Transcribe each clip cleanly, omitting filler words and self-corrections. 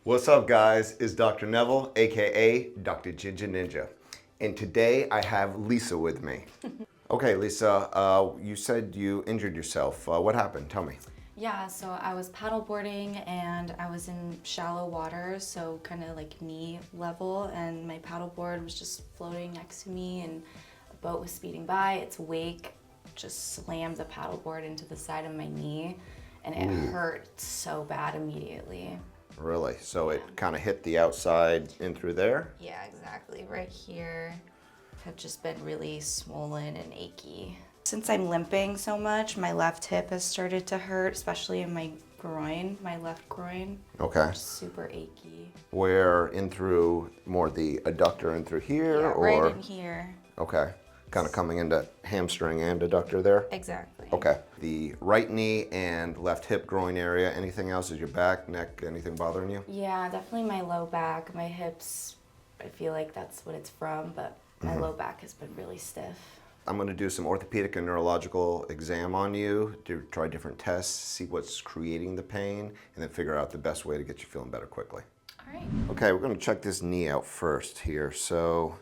What's up, guys? It's Dr. Nevel, aka Dr. Ginger Ninja. And today I have Lisa with me. Okay, Lisa, you said you injured yourself. What happened? Tell me. Yeah, so I was paddleboarding and I was in shallow water, so kind of like knee level, and my paddleboard was just floating next to me and a boat was speeding by. Its wake just slammed the paddleboard into the side of my knee and it hurt so bad immediately. Really? So it kind of hit the outside in through there? Yeah, exactly. Right here have just been really swollen and achy. Since I'm limping so much, my left hip has started to hurt, especially in my groin, my left groin. Okay. It's super achy. Where in through more the adductor in through here? Yeah, or right in here. Okay. Kind of coming into hamstring and adductor there? Exactly. Okay. The right knee and left hip groin area. Anything else? Is your back, neck, anything bothering you? Yeah, definitely my low back. My hips, I feel like that's what it's from, but my low back has been really stiff. I'm going to do some orthopedic and neurological exam on you, try different tests, see what's creating the pain, and then figure out the best way to get you feeling better quickly. All right. Okay, we're going to check this knee out first here. So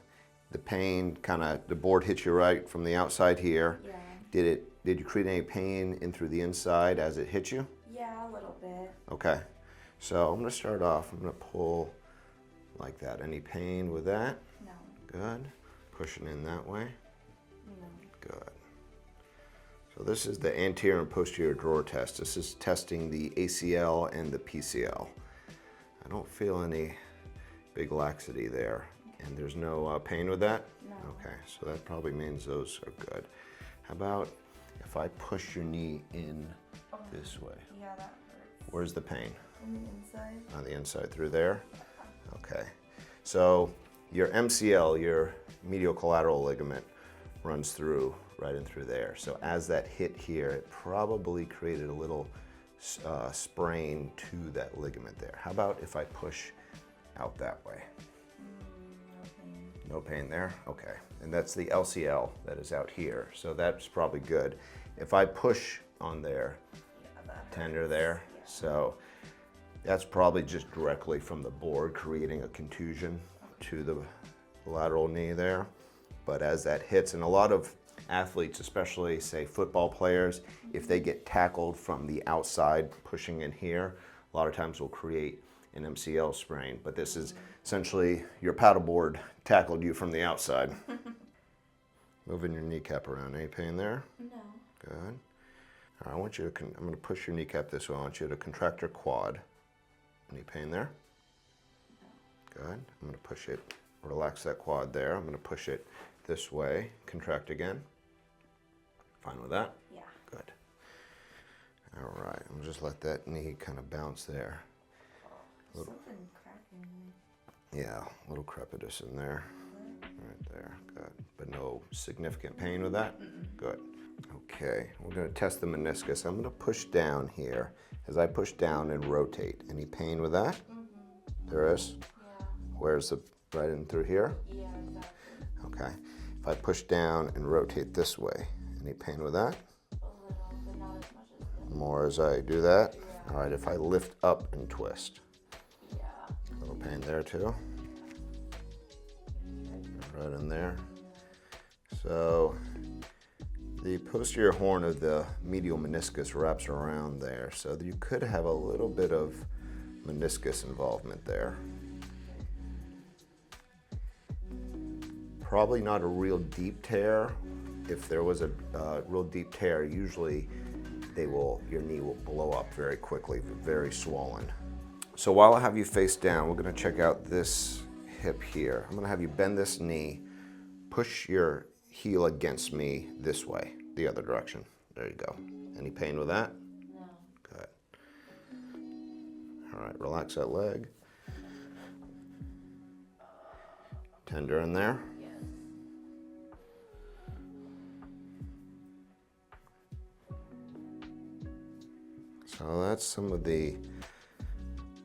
the pain the board hit you right from the outside here. Yeah. Did you create any pain in through the inside as it hit you? Yeah, a little bit. Okay, so I'm going to start off. I'm going to pull like that. Any pain with that? No. Good. Pushing in that way. No. Good. So this is the anterior and posterior drawer test. This is testing the ACL and the PCL. I don't feel any big laxity there. And there's no pain with that? No. Okay, so that probably means those are good. How about if I push your knee in this way? Yeah, that hurts. Where's the pain? On the inside. On the inside through there? Okay. So your MCL, your medial collateral ligament, runs through right in through there. So as that hit here, it probably created a little sprain to that ligament there. How about if I push out that way? No pain there? Okay. And that's the LCL that is out here. So that's probably good. If I push on there, tender there, so that's probably just directly from the board creating a contusion to the lateral knee there. But as that hits, and a lot of athletes, especially say football players, if they get tackled from the outside pushing in here, a lot of times will create an MCL sprain. But this is essentially your paddleboard tackled you from the outside. Moving your kneecap around. Any pain there? No. Good. All right, I want you to, I'm going to push your kneecap this way. I want you to contract your quad. Any pain there? No. Good. I'm going to push it, relax that quad there. I'm going to push it this way, contract again. Fine with that? Yeah. Good. All right, I'm just let that knee kind of bounce there. Something cracking. Yeah, a little crepitus in there. Right there, good. But no significant pain with that? Good. Okay, we're going to test the meniscus. I'm going to push down here. As I push down and rotate. Any pain with that? There is? Yeah. Where's the, right in through here? Yeah, exactly. Okay. If I push down and rotate this way, any pain with that? A little, but not as much as the More as I do that? Yeah. All right, if I lift up and twist. Yeah. A little pain there too. Right in there. So the posterior horn of the medial meniscus wraps around there, so you could have a little bit of meniscus involvement there. Probably not a real deep tear. If there was a real deep tear, usually your knee will blow up very quickly, very swollen. So while I have you face down, we're going to check out this hip here. I'm going to have you bend this knee, push your heel against me this way, the other direction. There you go. Any pain with that? No. Good. All right, relax that leg. Tender in there. Yes. So that's some of the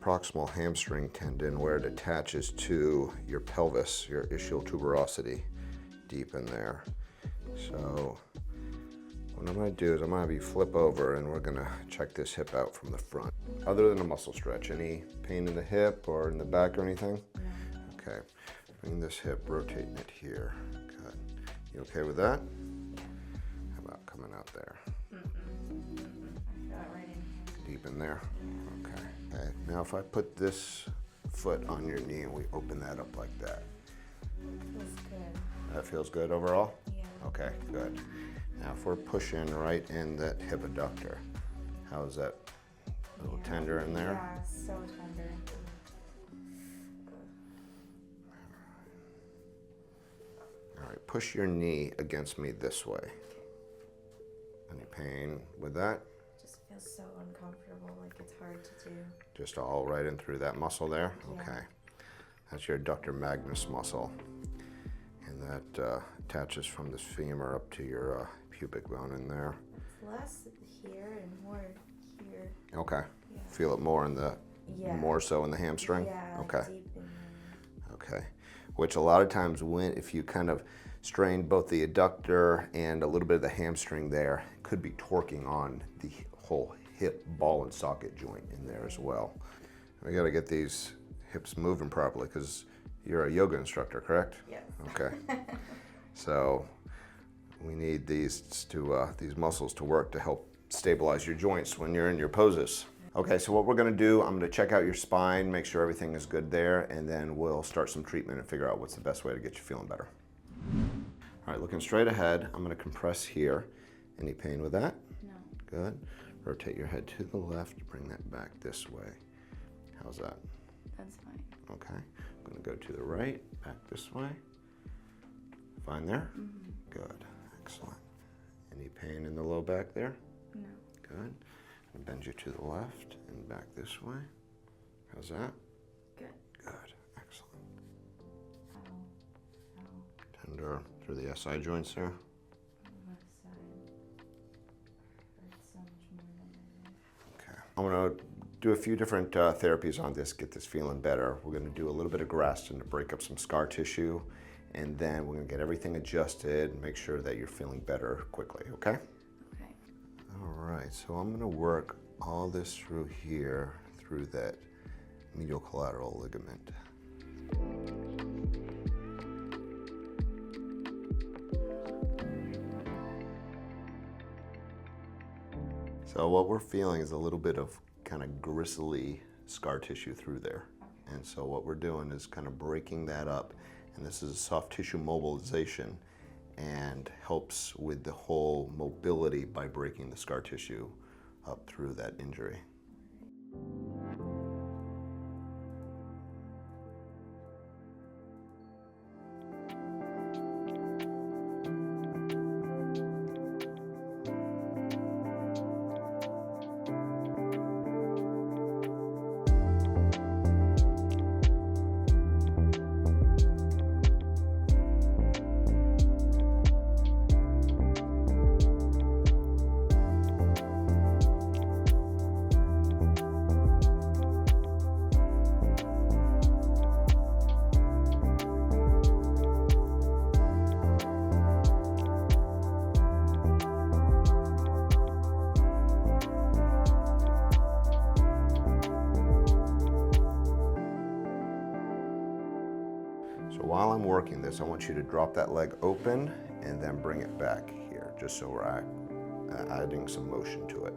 proximal hamstring tendon where it attaches to your pelvis, your ischial tuberosity, deep in there. So What I'm gonna do is I'm gonna have you flip over and we're gonna check this hip out from the front. Other than a muscle stretch, any pain in the hip or in the back or anything? No. Okay, bring this hip, rotating it here. Good. You okay with that? How about coming out there? I feel it right in here. Deep in there? Okay. Okay, now if I put this foot on your knee and we open that up like that. Feels good. That feels good overall? Yeah. Okay, good. Now if we're pushing right in that hip adductor, how's that? A little tender in there? Yeah, so tender. All right, push your knee against me this way. Any pain with that? Just feels so uncomfortable, like it's hard to do. Just all right in through that muscle there? Yeah. Okay. That's your adductor magnus muscle. And that attaches from this femur up to your pubic bone in there. Less here and more here. Okay. Yeah. Feel it more in the, more so in the hamstring? Yeah, like Okay. deep in there. Okay. Which a lot of times if you kind of strain both the adductor and a little bit of the hamstring there, it could be torquing on the whole hip ball and socket joint in there as well. We got to get these hips moving properly because you're a yoga instructor, correct? Yes. Okay. So we need these muscles to work to help stabilize your joints when you're in your poses. Okay, so what we're gonna do, I'm gonna check out your spine, make sure everything is good there, and then we'll start some treatment and figure out what's the best way to get you feeling better. All right, looking straight ahead, I'm gonna compress here. Any pain with that? No. Good. Rotate your head to the left, bring that back this way. How's that? That's fine. Okay, I'm gonna go to the right, back this way. Fine there? Mm-hmm. Good, excellent. Any pain in the low back there? No. Good. And bend you to the left and back this way. How's that? Good. Good, excellent. Ow. Ow. Tender through the SI joints there. On the left side. Hurts so much more than my right. Okay. I'm gonna do a few different therapies on this, get this feeling better. We're gonna do a little bit of Graston to break up some scar tissue, and then we're gonna get everything adjusted and make sure that you're feeling better quickly, okay? Okay. All right, so I'm gonna work all this through here, through that medial collateral ligament. So what we're feeling is a little bit of kind of gristly scar tissue through there. And so what we're doing is kind of breaking that up. And this is a soft tissue mobilization and helps with the whole mobility by breaking the scar tissue up through that injury. So while I'm working this, I want you to drop that leg open and then bring it back here, just so we're adding some motion to it.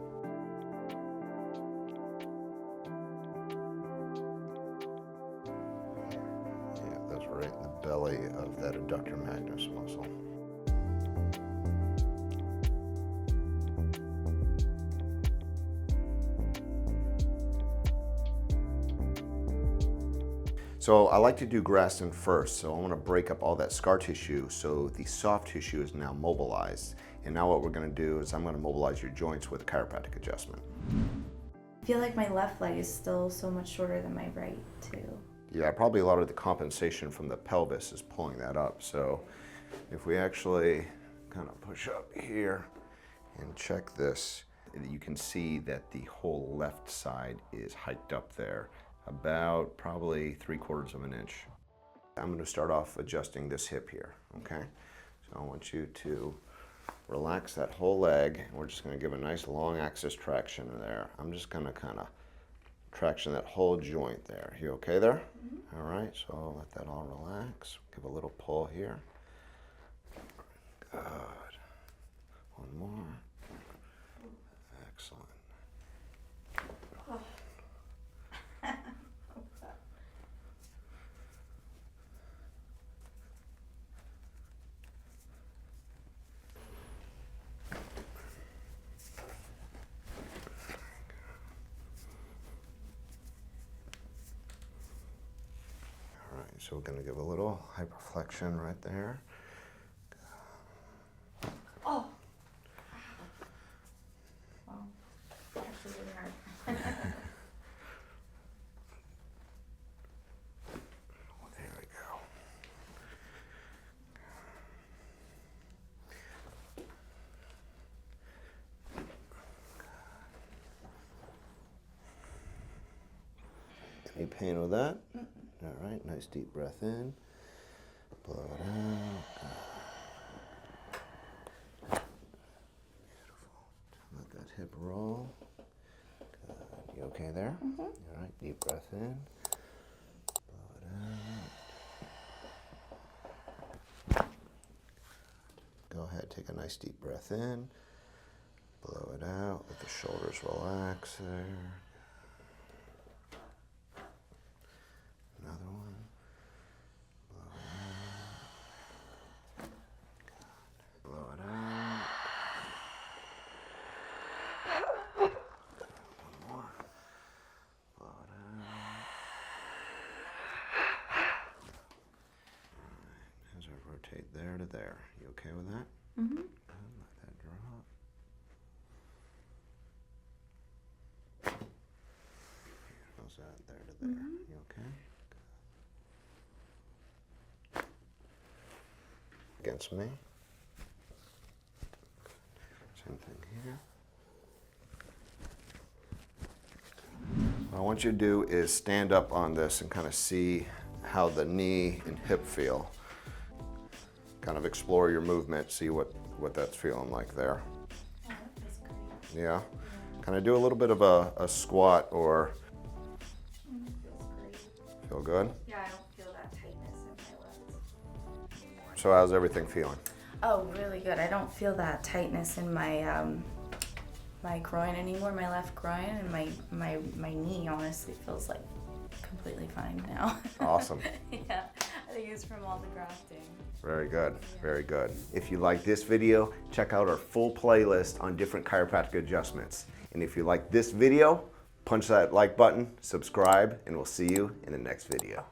Yeah, that's right in the belly of that adductor magnus muscle. So I like to do Graston first, so I want to break up all that scar tissue so the soft tissue is now mobilized. And now what we're going to do is I'm going to mobilize your joints with a chiropractic adjustment. I feel like my left leg is still so much shorter than my right, too. Yeah, probably a lot of the compensation from the pelvis is pulling that up. So if we actually kind of push up here and check this, you can see that the whole left side is hiked up there, about probably 3/4 of an inch. I'm going to start off adjusting this hip here, okay? So I want you to relax that whole leg. We're just going to give a nice long axis traction there. I'm just going to kind of traction that whole joint there. You okay there? Mm-hmm. All right, so I'll let that all relax. Give a little pull here. Good. One more. Excellent. Oh. So we're going to give a little hyperflexion right there. Oh. Well, actually really hard. There we go. Any pain with that? All right, nice deep breath in. Blow it out. Beautiful. Let that hip roll. Good. You okay there? Mm-hmm. All right, deep breath in. Blow it out. Go ahead, take a nice deep breath in. Blow it out. Let the shoulders relax there. Another one. Blow it out. Blow it out. One more. Blow it out. Alright, as I rotate there to there. You okay with that? Mm-hmm. Let that drop. How's that? There to there. Mm-hmm. You okay? Against me. Same thing here. What I want you to do is stand up on this and kind of see how the knee and hip feel. Kind of explore your movement, see what that's feeling like there. Oh, that feels great. Yeah? Kind of do a little bit of a squat or... Feels great. Feel good? Yeah, I don't feel that tightness in my legs anymore. So how's everything feeling? Oh, really good. I don't feel that tightness in my my groin anymore, my left groin, and my knee honestly feels like completely fine now. Awesome. Yeah, I think it's from all the grafting. Very good, very good. If you like this video, check out our full playlist on different chiropractic adjustments. And if you like this video, punch that like button, subscribe, and we'll see you in the next video.